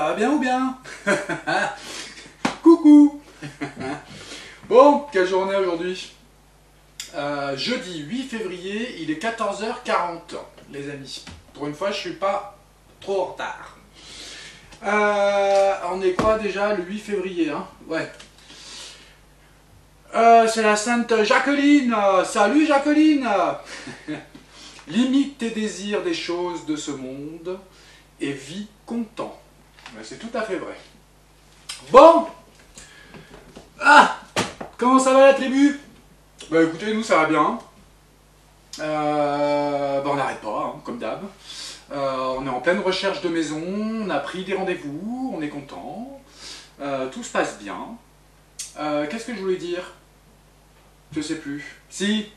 Ça va bien ou bien? Coucou. Bon, quelle journée aujourd'hui? Jeudi 8 février, il est 14h40, les amis. Pour une fois, je suis pas trop en retard. On est quoi déjà? Le 8 février, hein? Ouais. C'est la Sainte Jacqueline. Salut Jacqueline. Limite tes désirs des choses de ce monde et vis content. C'est tout à fait vrai. Bon. Comment ça va la tribu? Bah écoutez, nous ça va bien. On n'arrête pas, hein, comme d'hab. On est en pleine recherche de maison, on a pris des rendez-vous, on est content. Tout se passe bien. Qu'est-ce que je voulais dire? Je sais plus. Si,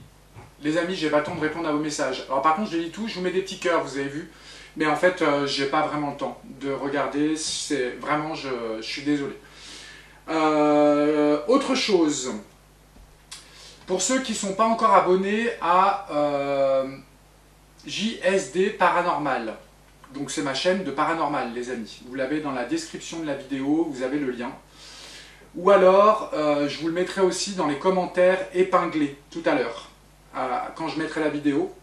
les amis, j'ai pas le temps de répondre à vos messages. Alors par contre, je lis tout, je vous mets des petits cœurs, vous avez vu. Mais en fait, j'ai pas vraiment le temps de regarder. C'est vraiment, je suis désolé. Autre chose. Pour ceux qui ne sont pas encore abonnés à JSD Paranormal. Donc c'est ma chaîne de paranormal, les amis. Vous l'avez dans la description de la vidéo, vous avez le lien. Ou alors, je vous le mettrai aussi dans les commentaires épinglés tout à l'heure, quand je mettrai la vidéo.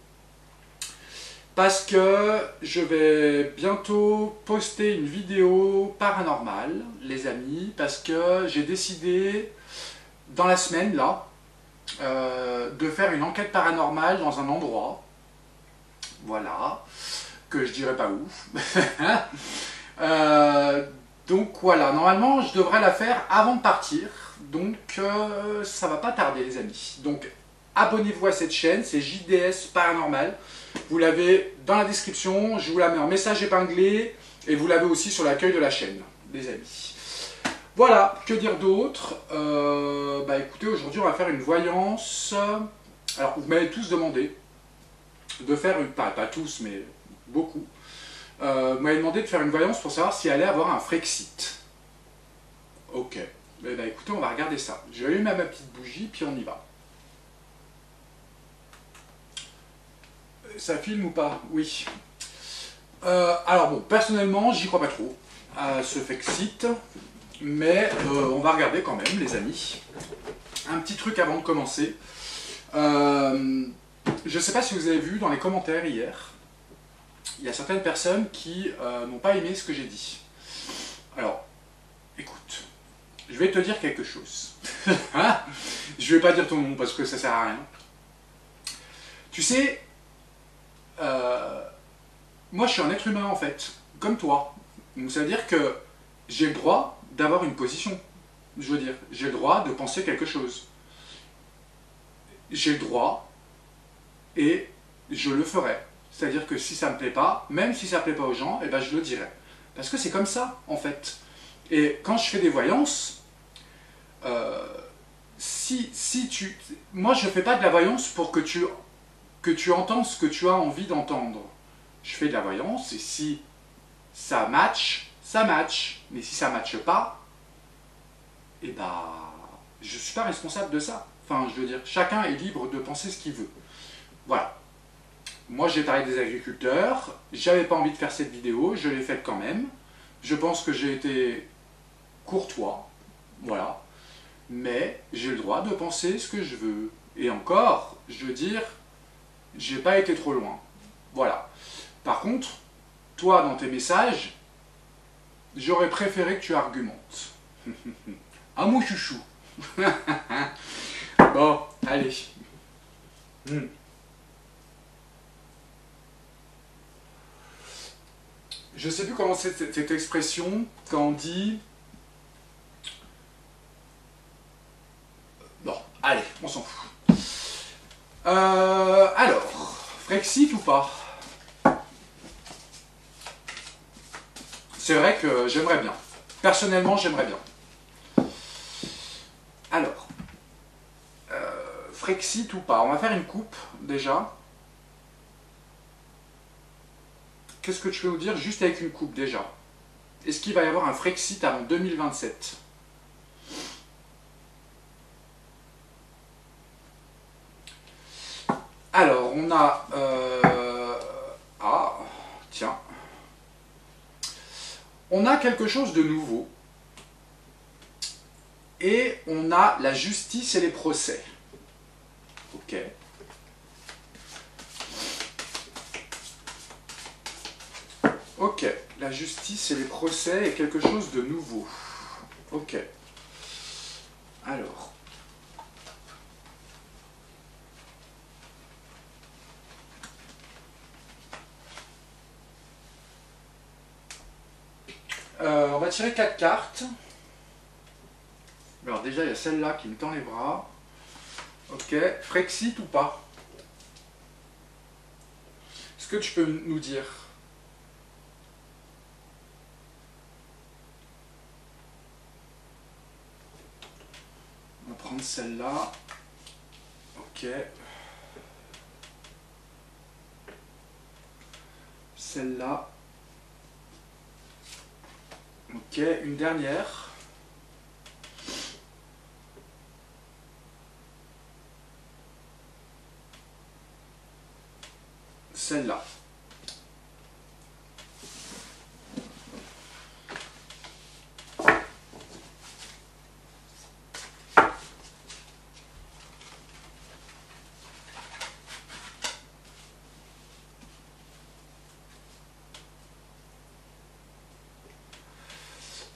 Parce que je vais bientôt poster une vidéo paranormale, les amis, parce que j'ai décidé, dans la semaine, là, de faire une enquête paranormale dans un endroit, voilà, que je dirais pas où. Donc voilà, normalement je devrais la faire avant de partir, donc ça va pas tarder les amis. Donc abonnez-vous à cette chaîne, c'est JDS Paranormal, vous l'avez dans la description, je vous la mets en message épinglé, et vous l'avez aussi sur l'accueil de la chaîne, les amis. Voilà, que dire d'autre? Écoutez, aujourd'hui on va faire une voyance. Alors vous m'avez tous demandé de faire une, pas tous mais beaucoup, vous m'avez demandé de faire une voyance pour savoir si elle allait avoir un Frexit. Ok, écoutez, on va regarder ça. Je vais allumer ma petite bougie puis on y va. Ça filme ou pas? Oui. Alors bon, personnellement j'y crois pas trop à ce Frexit. Mais on va regarder quand même, les amis. Un petit truc avant de commencer. Je ne sais pas si vous avez vu dans les commentaires hier, il y a certaines personnes qui n'ont pas aimé ce que j'ai dit. Alors, écoute, je vais te dire quelque chose. Je ne vais pas dire ton nom parce que ça ne sert à rien. Tu sais, moi je suis un être humain en fait, comme toi. Donc ça veut dire que j'ai le droit d'avoir une position. Je veux dire, j'ai le droit de penser quelque chose. J'ai le droit et je le ferai. C'est-à-dire que si ça ne me plaît pas, même si ça ne plaît pas aux gens, eh ben je le dirai. Parce que c'est comme ça, en fait. Et quand je fais des voyances, moi je ne fais pas de la voyance pour que tu entendes ce que tu as envie d'entendre. Je fais de la voyance et si ça match, ça match. Mais si ça ne matche pas, eh ben, je ne suis pas responsable de ça. Enfin, je veux dire, chacun est libre de penser ce qu'il veut. Voilà. Moi, j'ai parlé des agriculteurs. J'avais pas envie de faire cette vidéo. Je l'ai faite quand même. Je pense que j'ai été courtois. Voilà. Mais j'ai le droit de penser ce que je veux. Et encore, je veux dire, j'ai pas été trop loin. Voilà. Par contre, toi, dans tes messages, j'aurais préféré que tu argumentes. Ah mon chouchou. Bon, allez. Je sais plus comment c'est cette expression quand on dit... Bon, allez, on s'en fout. Alors, Frexit ou pas? C'est vrai que j'aimerais bien. Personnellement, j'aimerais bien. Alors, Frexit ou pas? On va faire une coupe, déjà. Qu'est-ce que tu peux nous dire juste avec une coupe, déjà? Est-ce qu'il va y avoir un Frexit avant 2027? Alors, on a... tiens. On a quelque chose de nouveau. Et on a la justice et les procès. Ok. Ok, la justice et les procès est quelque chose de nouveau. Ok. Alors. On va tirer 4 cartes. Alors déjà, il y a celle-là qui me tend les bras. Ok. Frexit ou pas? Est-ce que tu peux nous dire? On va prendre celle-là. Ok. Celle-là. Ok, une dernière. Celle-là.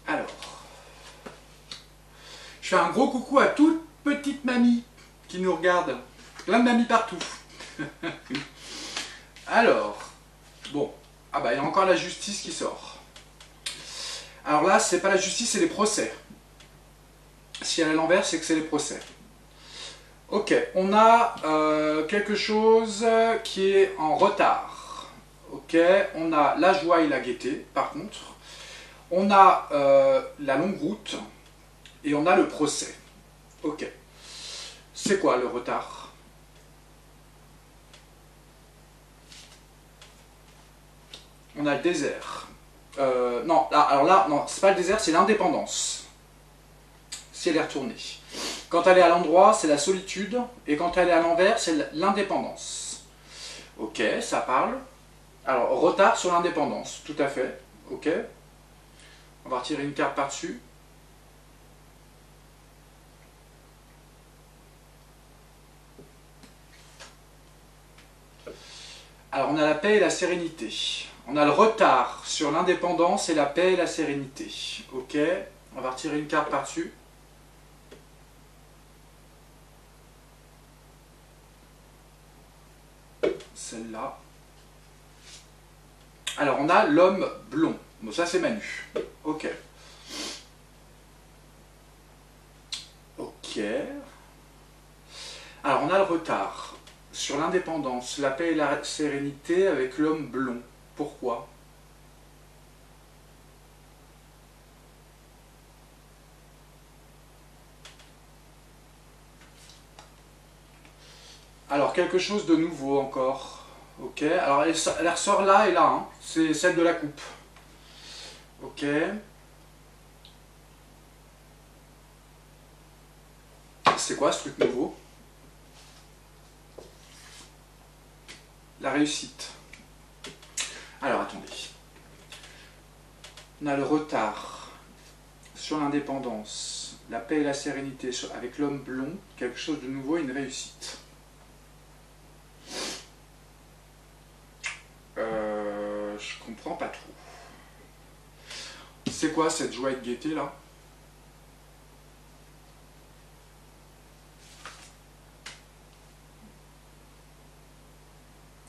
Alors, je fais un gros coucou à toute petite mamie qui nous regarde. Plein de mamies partout. Alors, bon. Ah bah, il y a encore la justice qui sort. Alors là, c'est pas la justice, c'est les procès. Si elle est à l'envers, c'est que c'est les procès. Ok, on a quelque chose qui est en retard. Ok, on a la joie et la gaieté, par contre. On a la longue route et on a le procès. Ok. C'est quoi le retard? On a le désert. Non, alors là, non, c'est pas le désert, c'est l'indépendance. Si elle est retournée. Quand elle est à l'endroit, c'est la solitude. Et quand elle est à l'envers, c'est l'indépendance. Ok, ça parle. Alors, retard sur l'indépendance, tout à fait. Ok. On va retirer une carte par-dessus. Alors, on a la paix et la sérénité. On a le retard sur l'indépendance et la paix et la sérénité. Ok. On va retirer une carte par-dessus. Celle-là. Alors, on a l'homme blond. Bon, ça, c'est Manu. Ok. Ok. Alors, on a le retard sur l'indépendance, la paix et la sérénité avec l'homme blond. Pourquoi? Alors, quelque chose de nouveau encore. Ok. Alors, elle ressort là et là. Hein. C'est celle de la coupe. Ok. C'est quoi ce truc nouveau? La réussite. Alors, attendez. On a le retard sur l'indépendance, la paix et la sérénité avec l'homme blond, quelque chose de nouveau, une réussite. Je comprends pas trop. C'est quoi cette joie et de gaieté là?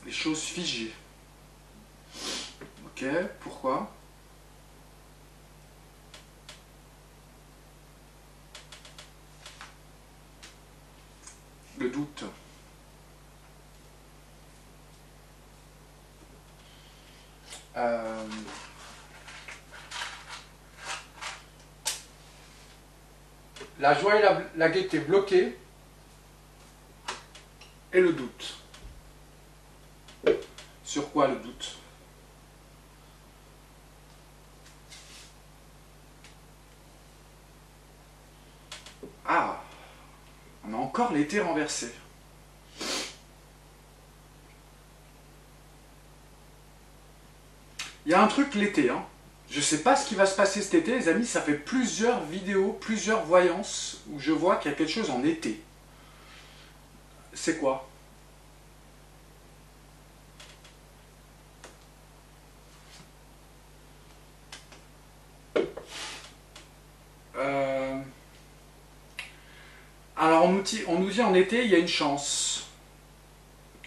Les choses figées. Ok, pourquoi? Le doute. La joie et la gaieté bloquées et le doute. Sur quoi le doute? Ah, on a encore l'été renversé. Il y a un truc l'été, hein. Je sais pas ce qui va se passer cet été, les amis. Ça fait plusieurs vidéos, plusieurs voyances où je vois qu'il y a quelque chose en été. C'est quoi? Euh, Alors on nous dit en été, il y a une chance.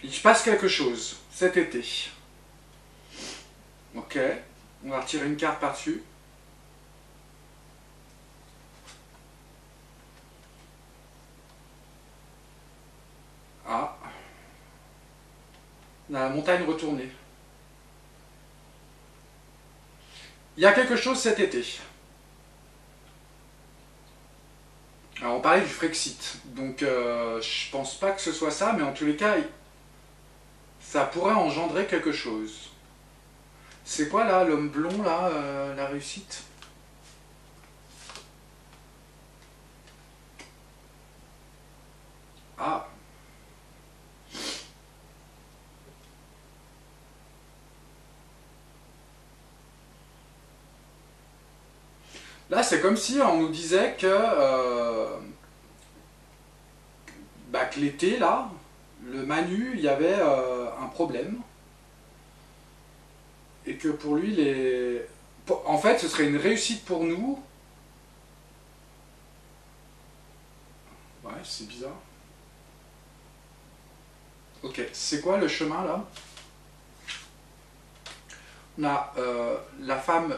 Il se passe quelque chose cet été. Ok, on va retirer une carte par-dessus. Ah, on a la montagne retournée. Il y a quelque chose cet été. Alors on parlait du Frexit, donc je pense pas que ce soit ça, mais en tous les cas, ça pourrait engendrer quelque chose. C'est quoi là, l'homme blond là, la réussite? Ah, là c'est comme si on nous disait que l'été là, le Manu, il y avait un problème. Et que pour lui, en fait, ce serait une réussite pour nous. Ouais, c'est bizarre. Ok, c'est quoi le chemin là? On a la femme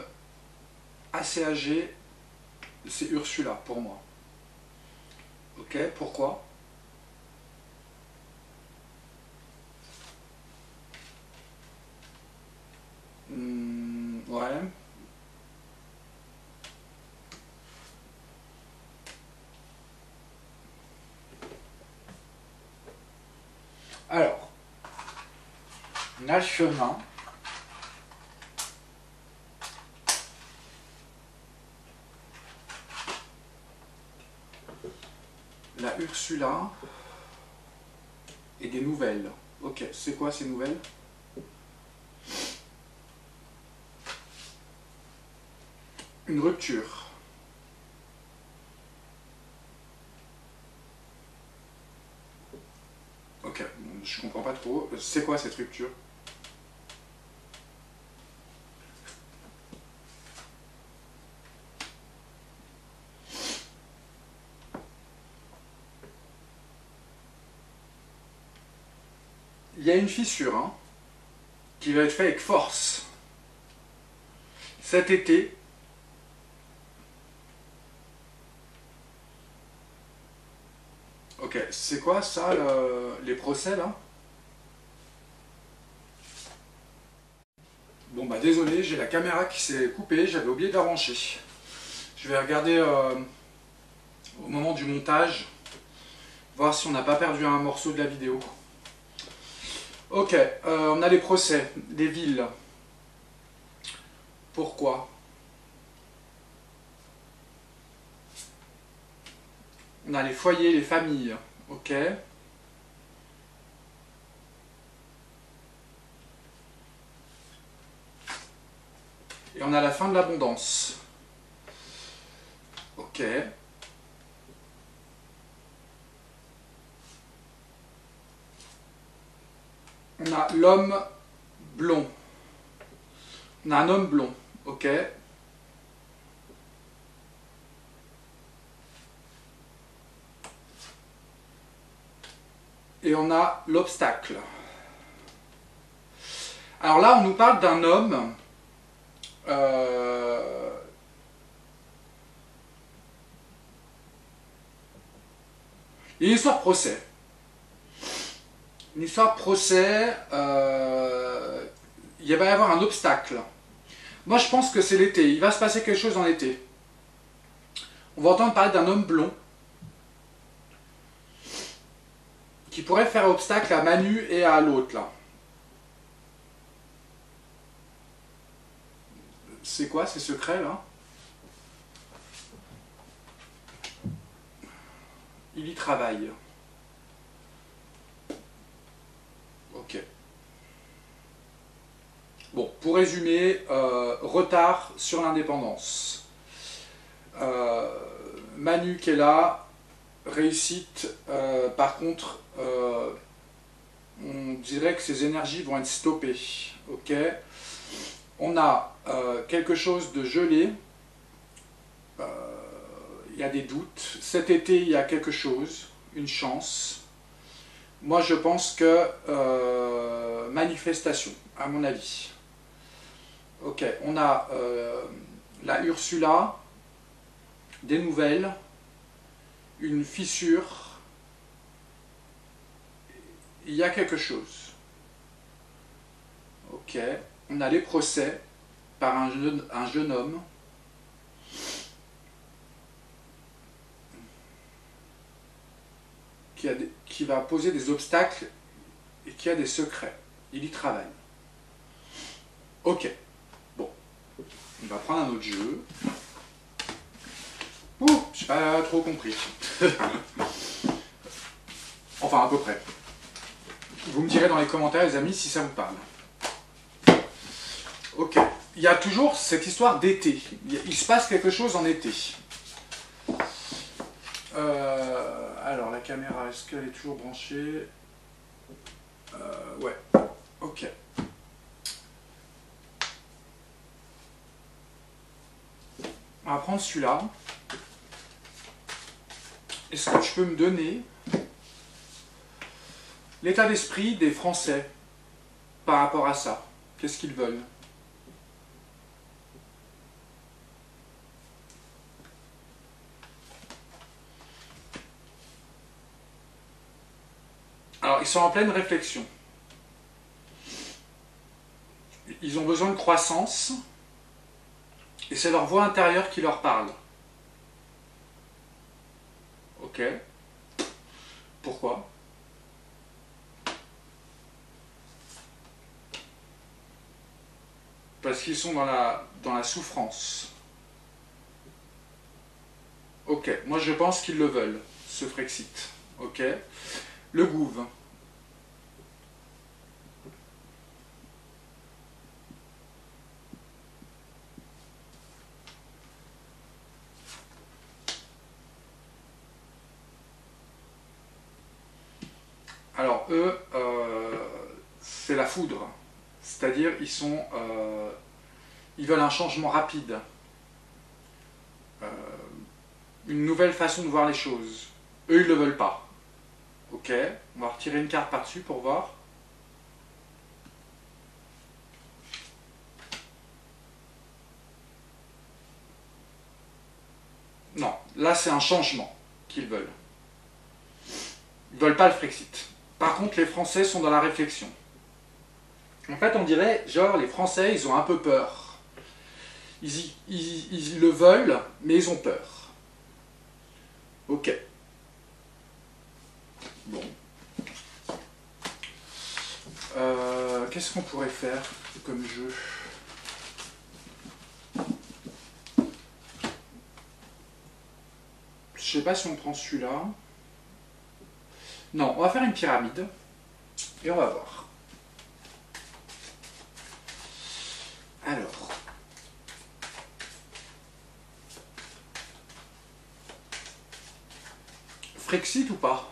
assez âgée, c'est Ursula pour moi. Ok, pourquoi? Ouais. Alors, on a le chemin. La Ursula et des nouvelles. Ok, c'est quoi ces nouvelles? Une rupture. Ok, je comprends pas trop. C'est quoi cette rupture? Il y a une fissure hein, qui va être faite avec force. Cet été, ok, c'est quoi ça, les procès là? Bon bah désolé, j'ai la caméra qui s'est coupée, j'avais oublié de la brancher. Je vais regarder au moment du montage, voir si on n'a pas perdu un morceau de la vidéo. Ok, on a les procès, des villes. Pourquoi? On a les foyers, les familles. Ok. Et on a la fin de l'abondance. Ok. On a l'homme blond. On a un homme blond. Ok. Et on a l'obstacle. Alors là, on nous parle d'un homme une histoire procès. Une histoire procès, il va y avoir un obstacle. Moi, je pense que c'est l'été. Il va se passer quelque chose en été. On va entendre parler d'un homme blond qui pourrait faire obstacle à Manu et à l'autre, là. C'est quoi ces secrets, là? Il y travaille. Ok. Bon, pour résumer, retard sur l'indépendance. Manu qui est là, réussite. Par contre, on dirait que ces énergies vont être stoppées. Ok. On a quelque chose de gelé. Il y a des doutes. Cet été, il y a quelque chose, une chance. Moi, je pense que manifestation, à mon avis. Ok, on a la Ursula, des nouvelles, une fissure. Il y a quelque chose. Ok, on a les procès par un jeune homme. Qui va poser des obstacles et qui a des secrets. Il y travaille. Ok. Bon. On va prendre un autre jeu. Ouh, j'ai pas trop compris. Enfin, à peu près. Vous me direz dans les commentaires, les amis, si ça vous parle. Ok. Il y a toujours cette histoire d'été. Il se passe quelque chose en été. Alors, la caméra, est-ce qu'elle est toujours branchée? Ouais. Ok. On va prendre celui-là. Est-ce que tu peux me donner l'état d'esprit des Français par rapport à ça? Qu'est-ce qu'ils veulent? Alors, ils sont en pleine réflexion. Ils ont besoin de croissance, et c'est leur voix intérieure qui leur parle. Ok. Pourquoi? Parce qu'ils sont dans la souffrance. Ok. Moi, je pense qu'ils le veulent, ce Frexit. Ok. Le Gouv. Alors eux, c'est la foudre. C'est-à-dire ils veulent un changement rapide. Une nouvelle façon de voir les choses. Eux, ils ne le veulent pas. Ok, on va retirer une carte par-dessus pour voir. Non, là c'est un changement qu'ils veulent. Ils ne veulent pas le Frexit. Par contre, les Français sont dans la réflexion. En fait, on dirait, genre, les Français, ils ont un peu peur. Ils le veulent, mais ils ont peur. Ok. Bon. Qu'est-ce qu'on pourrait faire comme jeu? Je sais pas si on prend celui-là. Non, on va faire une pyramide. Et on va voir. Alors. Frexit ou pas?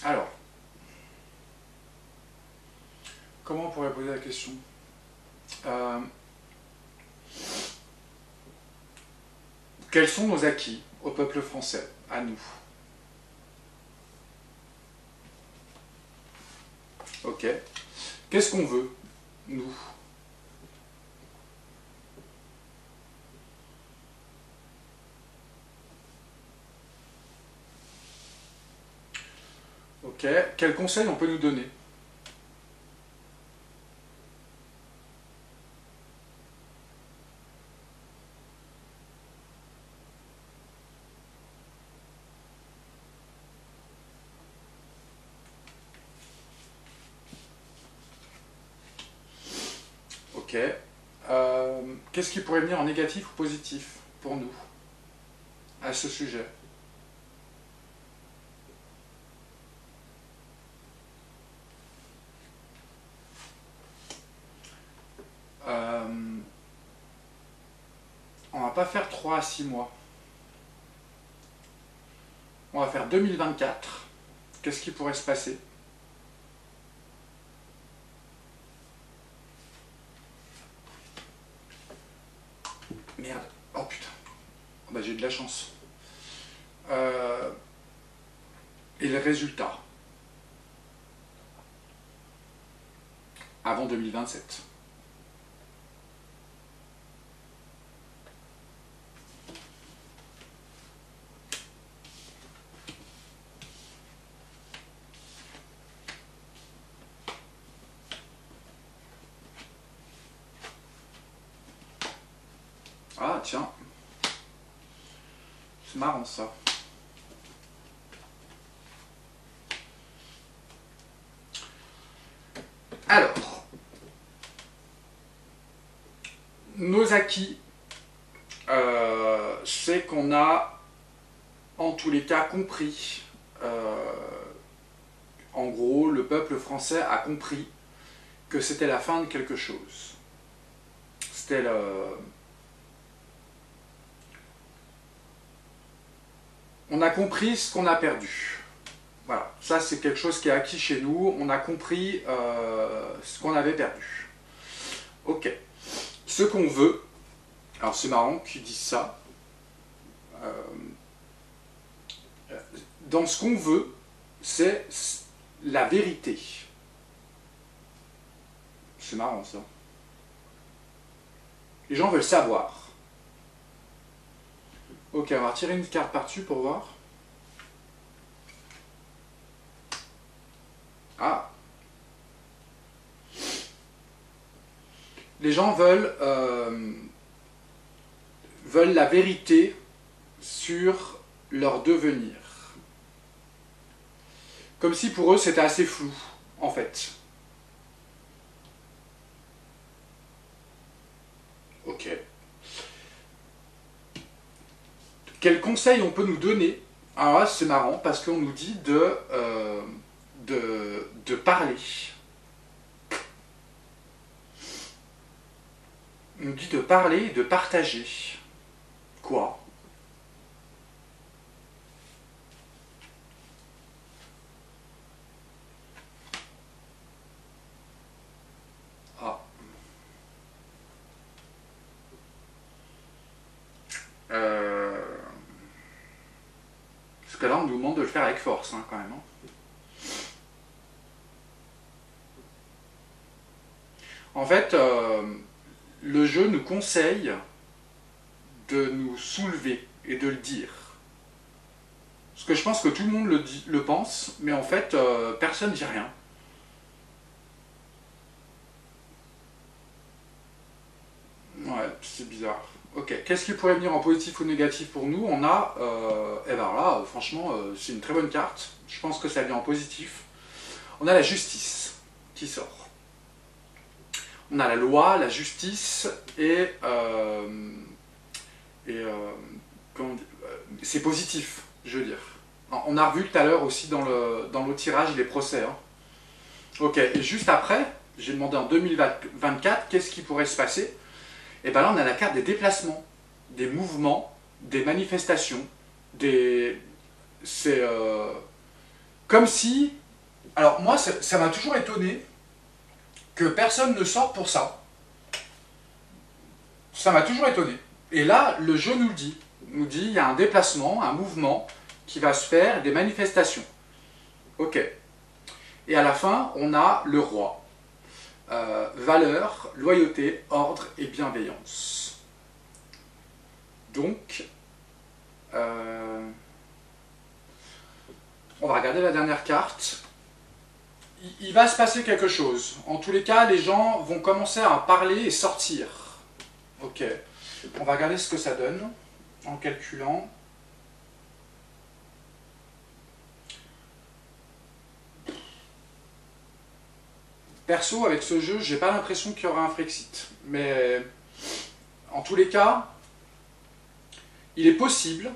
Alors. Comment on pourrait poser la question? Quels sont nos acquis au peuple français, à nous? Ok. Qu'est-ce qu'on veut, nous? Ok. Quels conseils on peut nous donner? Ok. Qu'est-ce qui pourrait venir en négatif ou positif pour nous à ce sujet? On va pas faire 3 à 6 mois. On va faire 2024. Qu'est-ce qui pourrait se passer? Merde. Oh putain. Oh, bah, j'ai de la chance. Et les résultats avant 2027. Ah tiens, c'est marrant ça. Alors, nos acquis, c'est qu'on a en tous les cas compris, en gros, le peuple français a compris que c'était la fin de quelque chose. C'était le... On a compris ce qu'on a perdu. Voilà, ça c'est quelque chose qui est acquis chez nous. On a compris ce qu'on avait perdu. Ok. Ce qu'on veut, alors c'est marrant qu'ils disent ça. Dans ce qu'on veut, c'est la vérité. C'est marrant ça. Les gens veulent savoir. Ok, on va retirer une carte par-dessus pour voir. Ah. Les gens veulent la vérité sur leur devenir. Comme si pour eux c'était assez flou, en fait. Ok. Quel conseil on peut nous donner? Alors là, c'est marrant parce qu'on nous dit de parler. On nous dit de parler et de partager. Quoi? Ah. Parce que là, on nous demande de le faire avec force, hein, quand même. Hein. En fait, le jeu nous conseille de nous soulever et de le dire. Parce que je pense que tout le monde le pense, mais en fait, personne ne dit rien. Ouais, c'est bizarre. Ok, qu'est-ce qui pourrait venir en positif ou négatif pour nous? On a, et ben là, franchement, c'est une très bonne carte. Je pense que ça vient en positif. On a la justice qui sort. On a la loi, la justice et c'est positif, je veux dire. On a revu tout à l'heure aussi dans le tirage les procès. Hein. Ok, et juste après, j'ai demandé en 2024 qu'est-ce qui pourrait se passer. Et bien là, on a la carte des déplacements, des mouvements, des manifestations, c'est comme si... Alors moi, ça m'a toujours étonné que personne ne sorte pour ça. Ça m'a toujours étonné. Et là, le jeu nous le dit. Il nous dit il y a un déplacement, un mouvement qui va se faire, des manifestations. Ok. Et à la fin, on a le roi. Valeur, loyauté, ordre et bienveillance. Donc, on va regarder la dernière carte. Il va se passer quelque chose. En tous les cas, les gens vont commencer à parler et sortir. Ok. On va regarder ce que ça donne en calculant. Perso, avec ce jeu, j'ai pas l'impression qu'il y aura un Frexit. Mais en tous les cas, il est possible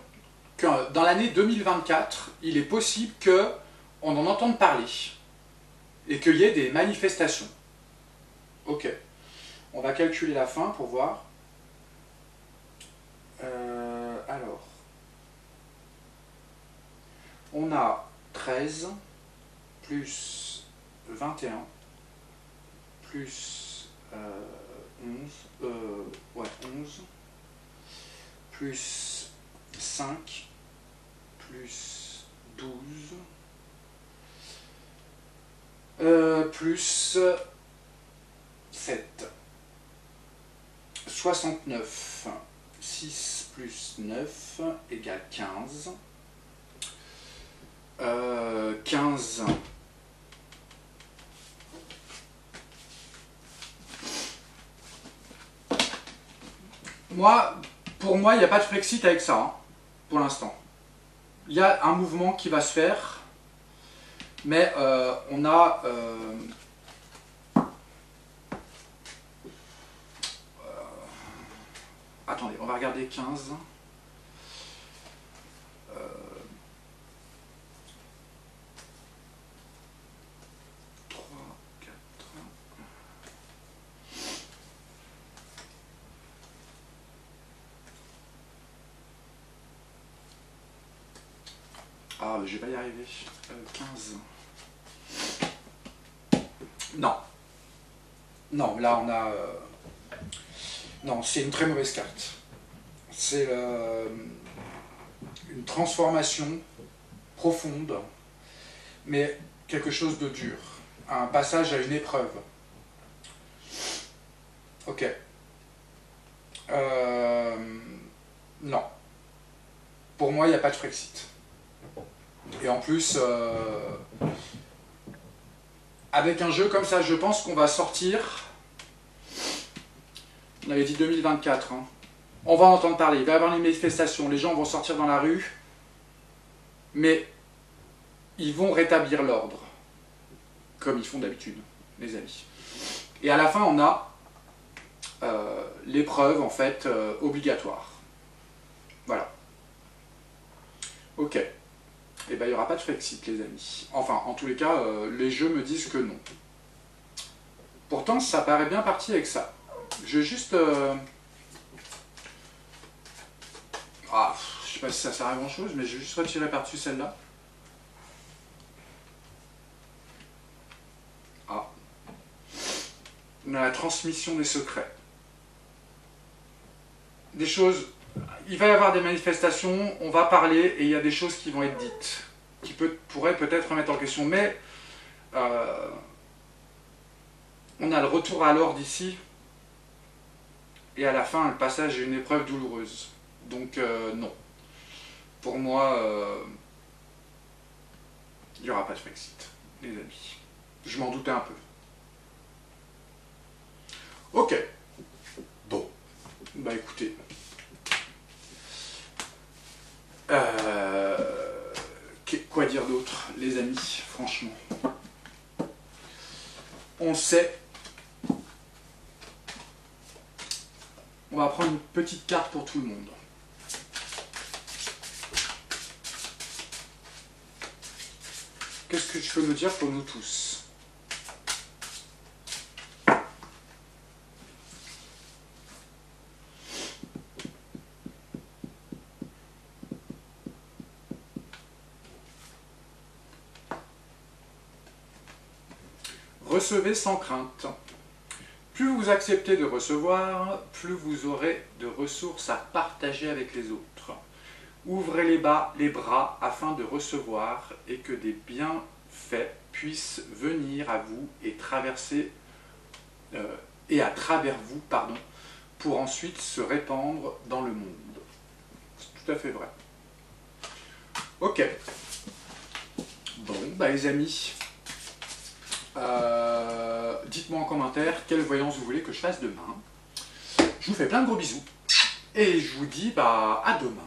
que dans l'année 2024, il est possible qu'on en entende parler et qu'il y ait des manifestations. Ok. On va calculer la fin pour voir. Alors, on a 13 plus 21 plus 11 plus 5 plus 12 plus 7. 69. 6 plus 9 égale 15. 15. Pour moi, il n'y a pas de Frexit avec ça, hein, pour l'instant. Il y a un mouvement qui va se faire, mais on a... attendez, on va regarder 15. 3, 4... Ah, je vais pas y arriver. 15. Non. Non, là on a... Non, c'est une très mauvaise carte. C'est une transformation profonde, mais quelque chose de dur. Un passage à une épreuve. Ok. Non. Pour moi, il n'y a pas de Frexit. Et en plus, avec un jeu comme ça, je pense qu'on va sortir... On avait dit 2024. Hein. On va entendre parler, il va y avoir les manifestations, les gens vont sortir dans la rue, mais ils vont rétablir l'ordre, comme ils font d'habitude, les amis. Et à la fin, on a l'épreuve, en fait, obligatoire. Voilà. Ok. Et bien, il n'y aura pas de Frexit, les amis. Enfin, en tous les cas, les jeux me disent que non. Pourtant, ça paraît bien parti avec ça. Je vais juste... Ah, je sais pas si ça sert à grand chose, mais je vais juste retirer par-dessus celle-là. Ah. On a la transmission des secrets. Des choses... Il va y avoir des manifestations, on va parler, et il y a des choses qui vont être dites, qui pourraient peut-être remettre en question. Mais... on a le retour à l'ordre ici. Et à la fin, le passage est une épreuve douloureuse. Donc, non. Pour moi, il n'y aura pas de Frexit, les amis. Je m'en doutais un peu. Ok. Bon. Bah écoutez. Quoi dire d'autre, les amis, franchement. On le sait. On va prendre une petite carte pour tout le monde. Qu'est-ce que tu peux nous dire pour nous tous? Recevez sans crainte. Plus vous acceptez de recevoir, plus vous aurez de ressources à partager avec les autres. Ouvrez les bras afin de recevoir et que des bienfaits puissent venir à vous et à travers vous, pour ensuite se répandre dans le monde. C'est tout à fait vrai. Ok. Bon, bah les amis, dites-moi en commentaire quelle voyance vous voulez que je fasse demain. Je vous fais plein de gros bisous et je vous dis bah à demain.